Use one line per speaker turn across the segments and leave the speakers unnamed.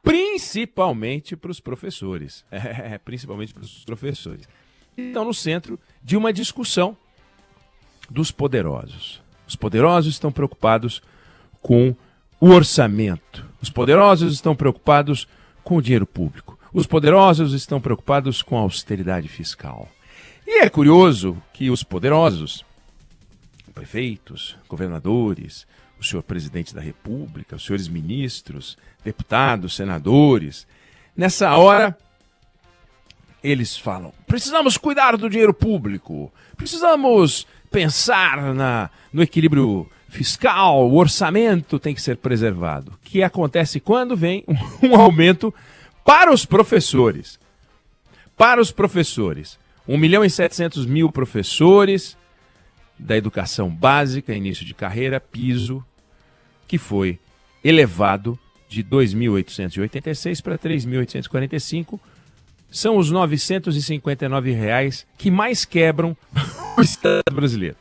principalmente para os professores. Principalmente para os professores. Estão no centro de uma discussão dos poderosos. Os poderosos estão preocupados com o orçamento. Os poderosos estão preocupados com o dinheiro público. Os poderosos estão preocupados com a austeridade fiscal. E é curioso que os poderosos, prefeitos, governadores, o senhor presidente da República, os senhores ministros, deputados, senadores, nessa hora eles falam: precisamos cuidar do dinheiro público, precisamos pensar no equilíbrio fiscal, o orçamento tem que ser preservado. Que acontece quando vem um aumento para os professores. Para os professores. 1.700.000 professores da educação básica, início de carreira, piso, que foi elevado de R$ 2.886 para R$ 3.845. São os R$ 959 que mais quebram o Estado brasileiro.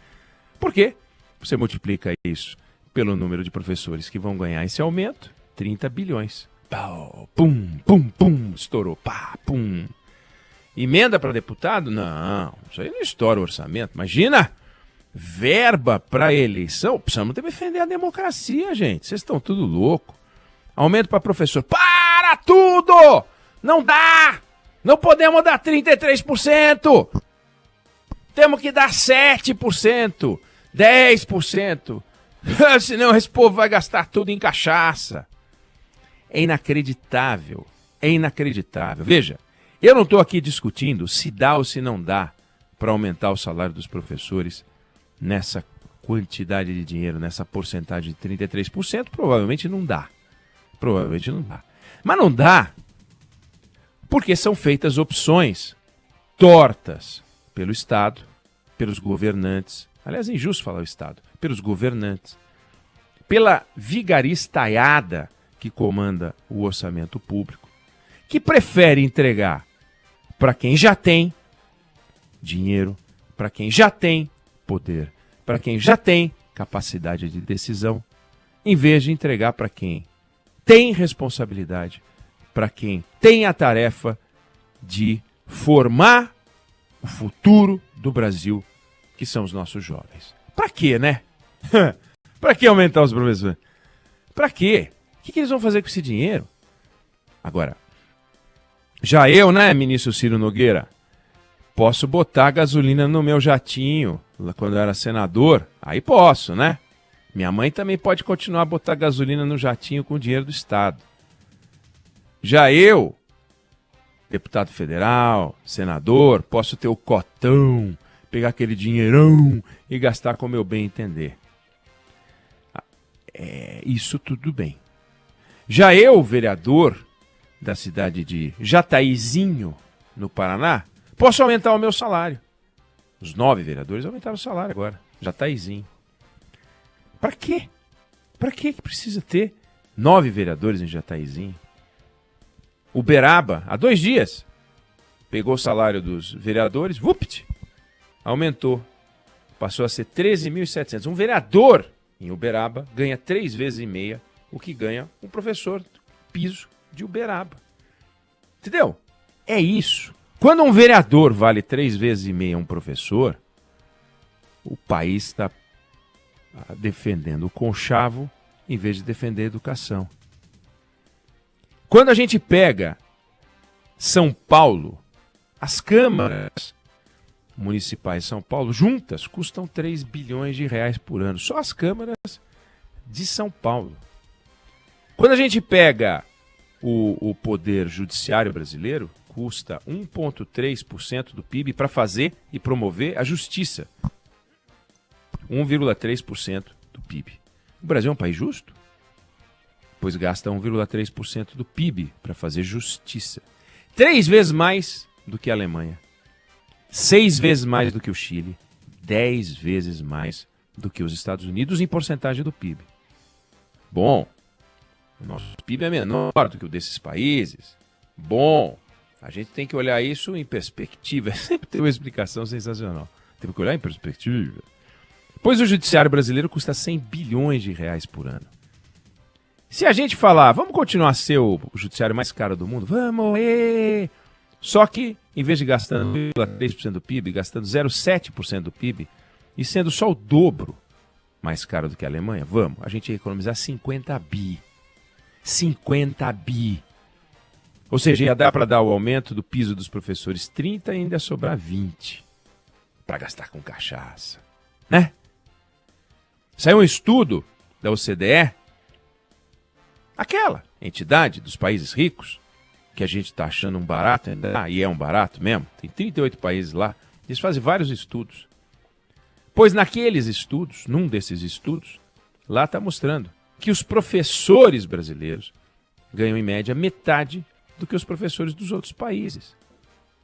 Por quê? Você multiplica isso pelo número de professores que vão ganhar esse aumento, 30 bilhões. Pau, pum, pum, pum, estourou, pá, pum. Emenda para deputado? Não, isso aí não estoura o orçamento. Imagina, verba para eleição. Precisamos defender a democracia, gente. Vocês estão tudo louco. Aumento para professor. Para tudo! Não dá! Não podemos dar 33%. Temos que dar 7%, 10%. Senão esse povo vai gastar tudo em cachaça. É inacreditável. É inacreditável. Veja, eu não estou aqui discutindo se dá ou se não dá para aumentar o salário dos professores nessa quantidade de dinheiro, nessa porcentagem de 33%. Provavelmente não dá. Provavelmente não dá. Mas não dá porque são feitas opções tortas pelo Estado, pelos governantes. Aliás, é injusto falar o Estado. Pelos governantes. Pela vigaristaiada que comanda o orçamento público, que prefere entregar para quem já tem dinheiro, para quem já tem poder, para quem já tem capacidade de decisão, em vez de entregar para quem tem responsabilidade, para quem tem a tarefa de formar o futuro do Brasil, que são os nossos jovens. Para quê, né? Para que aumentar os professores? Para quê? O que eles vão fazer com esse dinheiro? Agora, já eu, né, ministro Ciro Nogueira, posso botar gasolina no meu jatinho, quando eu era senador, aí posso, né? Minha mãe também pode continuar a botar gasolina no jatinho com o dinheiro do Estado. Já eu, deputado federal, senador, posso ter o cotão, pegar aquele dinheirão e gastar como eu bem entender. Isso tudo bem. Já eu, vereador da cidade de Jataizinho, no Paraná, posso aumentar o meu salário. Os 9 vereadores aumentaram o salário agora. Jataizinho. Para quê? Para que precisa ter 9 vereadores em Jataizinho? Uberaba, há 2 dias, pegou o salário dos vereadores, aumentou. Passou a ser 13.700. Um vereador em Uberaba ganha 3 vezes e meia o que ganha um professor piso de Uberaba. Entendeu? É isso. Quando um vereador vale 3 vezes e meia um professor, o país está defendendo o conchavo em vez de defender a educação. Quando a gente pega São Paulo, as câmaras municipais de São Paulo juntas custam 3 bilhões de reais por ano. Só as câmaras de São Paulo. Quando a gente pega o poder judiciário brasileiro, custa 1,3% do PIB para fazer e promover a justiça. 1,3% do PIB. O Brasil é um país justo? Pois gasta 1,3% do PIB para fazer justiça. 3 vezes mais do que a Alemanha. 6 vezes mais do que o Chile. 10 vezes mais do que os Estados Unidos em porcentagem do PIB. Bom, o nosso PIB é menor do que o desses países. Bom, a gente tem que olhar isso em perspectiva. Sempre tem uma explicação sensacional. Tem que olhar em perspectiva. Pois o judiciário brasileiro custa 100 bilhões de reais por ano. Se a gente falar, vamos continuar a ser o judiciário mais caro do mundo, vamos, só que, em vez de gastando 3% do PIB, gastando 0,7% do PIB, e sendo só o dobro mais caro do que a Alemanha, vamos, a gente ia economizar 50 bi. 50 bi. Ou seja, ia dar para dar o aumento do piso dos professores 30 e ainda sobrar 20 para gastar com cachaça, né? Saiu um estudo da OCDE, aquela entidade dos países ricos, que a gente está achando um barato, e é um barato mesmo, tem 38 países lá, eles fazem vários estudos. Pois naqueles estudos, num desses estudos, lá está mostrando que os professores brasileiros ganham em média metade do que os professores dos outros países.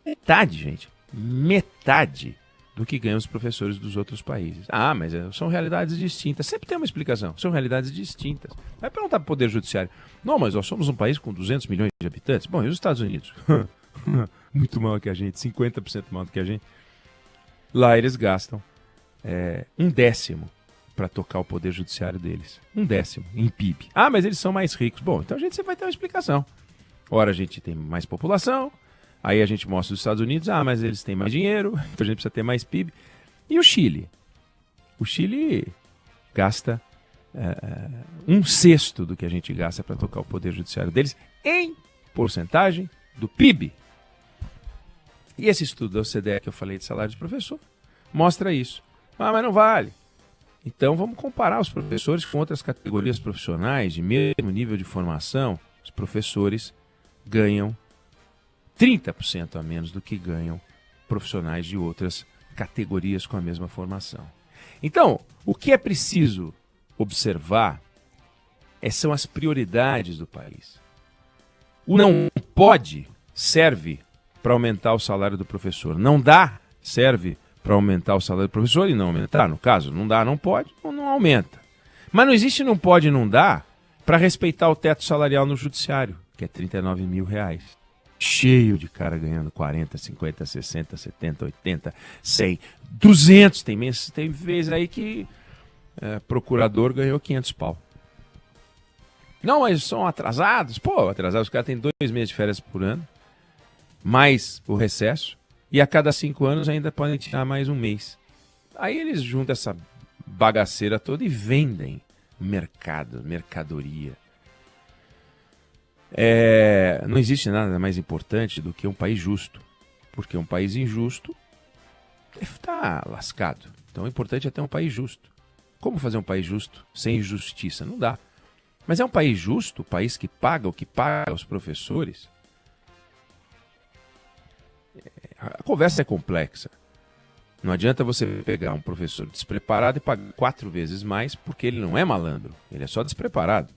Metade, gente. Metade do que ganham os professores dos outros países. Ah, mas são realidades distintas. Sempre tem uma explicação. São realidades distintas. Vai perguntar para o Poder Judiciário. Não, mas nós somos um país com 200 milhões de habitantes. Bom, e os Estados Unidos? Muito maior que a gente. 50% maior do que a gente. Lá eles gastam 1/10 para tocar o Poder Judiciário deles. 1/10 em PIB. Ah, mas eles são mais ricos. Bom, então a gente sempre vai ter uma explicação. Ora, a gente tem mais população. Aí a gente mostra os Estados Unidos, mas eles têm mais dinheiro, então a gente precisa ter mais PIB. E o Chile? O Chile gasta 1/6 do que a gente gasta para tocar o Poder Judiciário deles em porcentagem do PIB. E esse estudo da OCDE que eu falei de salário de professor mostra isso. Mas não vale. Então vamos comparar os professores com outras categorias profissionais de mesmo nível de formação. Os professores ganham 30% a menos do que ganham profissionais de outras categorias com a mesma formação. Então, o que é preciso observar são as prioridades do país. O não pode serve para aumentar o salário do professor. Não dá serve para aumentar o salário do professor e não aumentar. No caso, não dá, não pode, ou não aumenta. Mas não existe não pode e não dá para respeitar o teto salarial no judiciário, que é R$39 mil. Cheio de cara ganhando 40, 50, 60, 70, 80, 100, 200. Tem vez aí que procurador ganhou 500 pau. Não, mas são atrasados. Pô, atrasados, os caras têm 2 meses de férias por ano, mais o recesso, e a cada 5 anos ainda podem tirar mais um mês. Aí eles juntam essa bagaceira toda e vendem mercadoria. Não existe nada mais importante do que um país justo, porque um país injusto está lascado. Então o importante é ter um país justo. Como fazer um país justo sem injustiça? Não dá. Mas é um país justo, o país que paga o que paga os professores. A conversa é complexa. Não adianta você pegar um professor despreparado e pagar 4 vezes mais, porque ele não é malandro, ele é só despreparado.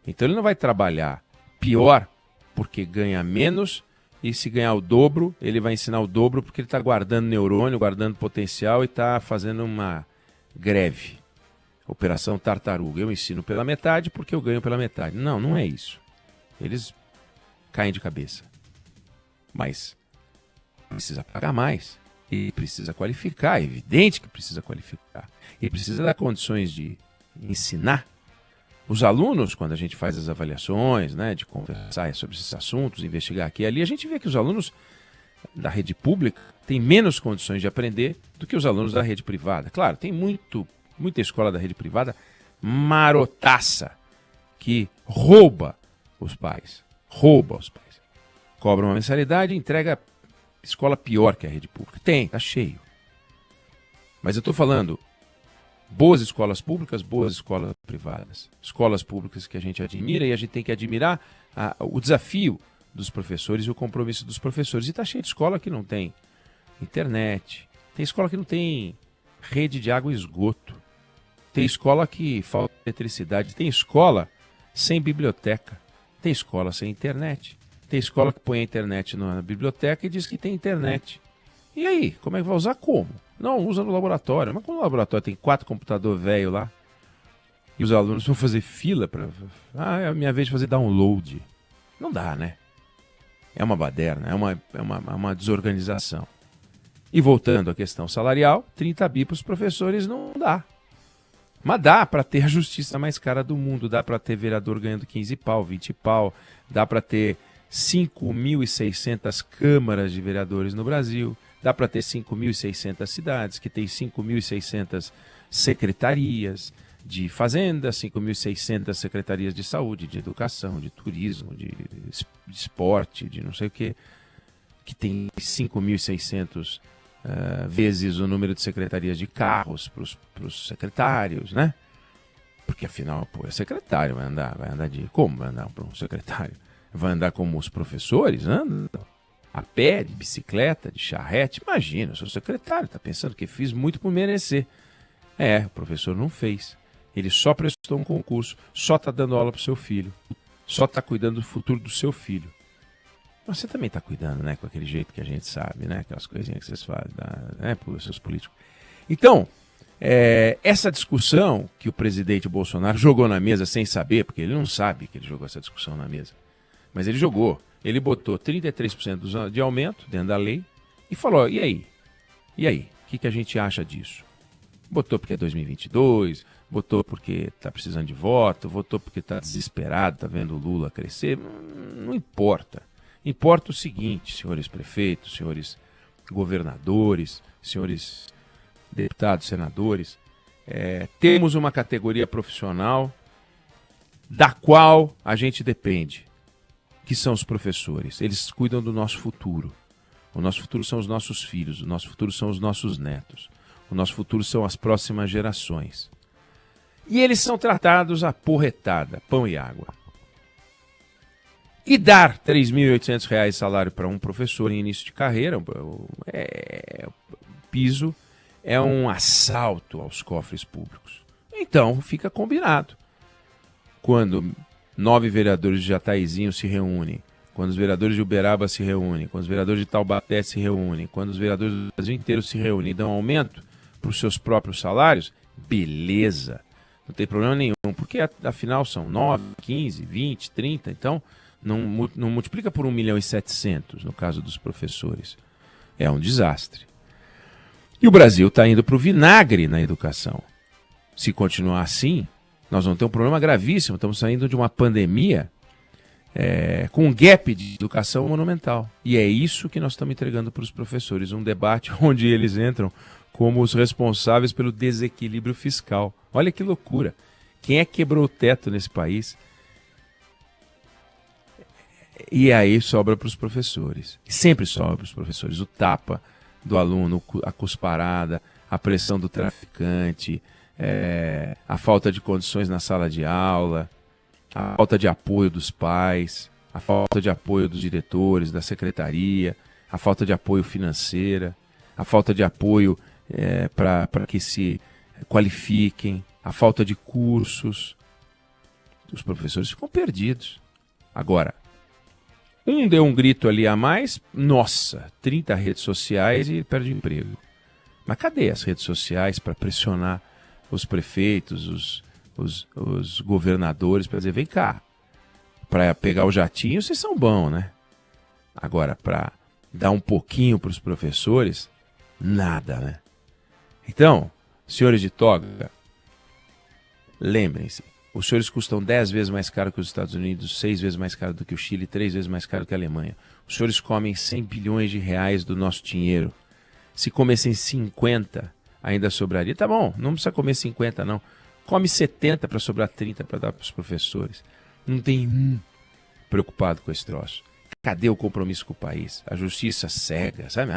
Então ele não vai trabalhar pior porque ganha menos, e se ganhar o dobro, ele vai ensinar o dobro porque ele está guardando neurônio, guardando potencial e está fazendo uma greve. Operação Tartaruga. Eu ensino pela metade porque eu ganho pela metade. Não, não é isso. Eles caem de cabeça. Mas precisa pagar mais. E precisa qualificar. É evidente que precisa qualificar. E precisa dar condições de ensinar. Os alunos, quando a gente faz as avaliações, né, de conversar sobre esses assuntos, investigar aqui e ali, a gente vê que os alunos da rede pública têm menos condições de aprender do que os alunos da rede privada. Claro, tem muita escola da rede privada marotaça que rouba os pais. Cobra uma mensalidade e entrega escola pior que a rede pública. Tá cheio. Mas eu estou falando boas escolas públicas, boas escolas privadas. Escolas públicas que a gente admira e a gente tem que admirar o desafio dos professores e o compromisso dos professores. E está cheio de escola que não tem internet, tem escola que não tem rede de água e esgoto, tem escola que falta eletricidade, tem escola sem biblioteca, tem escola sem internet, tem escola que põe a internet na biblioteca e diz que tem internet. E aí, como é que vai usar? Como? Não, usa no laboratório. Mas quando no laboratório tem 4 computadores velhos lá, e os alunos vão fazer fila para... é a minha vez de fazer download. Não dá, né? É uma baderna, é uma desorganização. E voltando à questão salarial, 30 bi para os professores não dá. Mas dá para ter a justiça mais cara do mundo, dá para ter vereador ganhando 15 pau, 20 pau, dá para ter 5.600 câmaras de vereadores no Brasil, dá para ter 5.600 cidades, que tem 5.600 secretarias de fazenda, 5.600 secretarias de saúde, de educação, de turismo, de esporte, de não sei o quê, que tem 5.600 vezes o número de secretarias de carros para os secretários, né? Porque afinal, pô, é secretário, vai andar de... Como vai andar para um secretário? Vai andar como os professores andam? A pé, de bicicleta, de charrete? Imagina, eu sou secretário, tá pensando que fiz muito por merecer. O professor não fez. Ele só prestou um concurso, só tá dando aula pro seu filho, só tá cuidando do futuro do seu filho. Mas você também tá cuidando, né? Com aquele jeito que a gente sabe, né? Aquelas coisinhas que vocês fazem, né? Por seus políticos. Então, essa discussão que o presidente Bolsonaro jogou na mesa sem saber, porque ele não sabe que ele jogou essa discussão na mesa, mas ele jogou. Ele botou 33% de aumento dentro da lei e falou, e aí? E aí? O que a gente acha disso? Botou porque é 2022, botou porque está precisando de voto, votou porque está desesperado, está vendo o Lula crescer. Não importa. Importa o seguinte, senhores prefeitos, senhores governadores, senhores deputados, senadores, temos uma categoria profissional da qual a gente depende, que são os professores. Eles cuidam do nosso futuro. O nosso futuro são os nossos filhos, o nosso futuro são os nossos netos, o nosso futuro são as próximas gerações. E eles são tratados a porretada, pão e água. E dar R$ 3.800 salário para um professor em início de carreira, piso, é um assalto aos cofres públicos. Então, fica combinado. Quando 9 vereadores de Jataizinho se reúnem, quando os vereadores de Uberaba se reúnem, quando os vereadores de Taubaté se reúnem, quando os vereadores do Brasil inteiro se reúnem e dão aumento para os seus próprios salários, beleza, não tem problema nenhum, porque afinal são 9, 15, 20, 30, então não multiplica por 1.700.000 no caso dos professores. É um desastre. E o Brasil está indo para o vinagre na educação. Se continuar assim, nós vamos ter um problema gravíssimo. Estamos saindo de uma pandemia com um gap de educação monumental. E é isso que nós estamos entregando para os professores. Um debate onde eles entram como os responsáveis pelo desequilíbrio fiscal. Olha que loucura. Quem é que quebrou o teto nesse país? E aí sobra para os professores. Sempre sobra para os professores. O tapa do aluno, a cusparada, a pressão do traficante, a falta de condições na sala de aula, a falta de apoio dos pais, a falta de apoio dos diretores, da secretaria, a falta de apoio financeira, a falta de apoio para que se qualifiquem, a falta de cursos. Os professores ficam perdidos. Agora, um deu um grito ali a mais, nossa, 30 redes sociais e perde o emprego. Mas cadê as redes sociais para pressionar os prefeitos, os governadores, para dizer, vem cá, para pegar o jatinho vocês são bons, né? Agora, para dar um pouquinho para os professores, nada, né? Então, senhores de toga, lembrem-se, os senhores custam 10 vezes mais caro que os Estados Unidos, 6 vezes mais caro do que o Chile, 3 vezes mais caro que a Alemanha. Os senhores comem 100 bilhões de reais do nosso dinheiro. Se comessem 50, ainda sobraria. Tá bom, não precisa comer 50 não. Come 70 para sobrar 30 para dar para os professores. Não tem um preocupado com esse troço. Cadê o compromisso com o país? A justiça cega, sabe?